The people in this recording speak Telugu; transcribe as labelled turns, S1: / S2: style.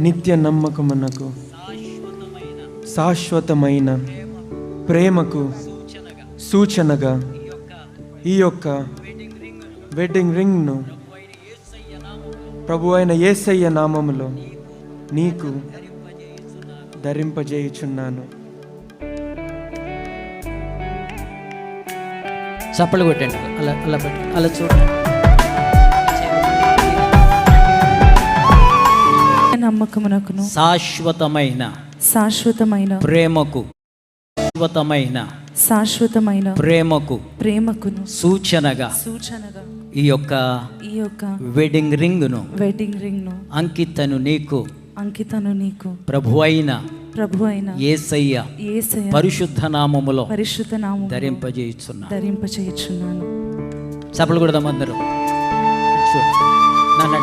S1: నిత్య నమ్మకమునకు శాశ్వతమైన ప్రేమకు సూచనగా ఈ యొక్క వెడ్డింగ్ రింగ్ను ప్రభు అయిన యేసయ్య నామములో నీకు ధరింపజేయుచున్నాను.
S2: చప్పలు కొట్టండి, అలా అలా పెట్టి అలా చూడండి.
S3: నమ్మకమునకును
S2: శాశ్వతమైన ప్రేమకు ప్రేమకును సూచనగా ఈ యొక్క వెడ్డింగ్ రింగ్ను అంకితను నీకు ప్రభు అయిన యేసయ్య పరిశుద్ధ నామములో ధరింపజేయుచున్నాను. చప్పలు కొడదాం అందరూ. నన్ను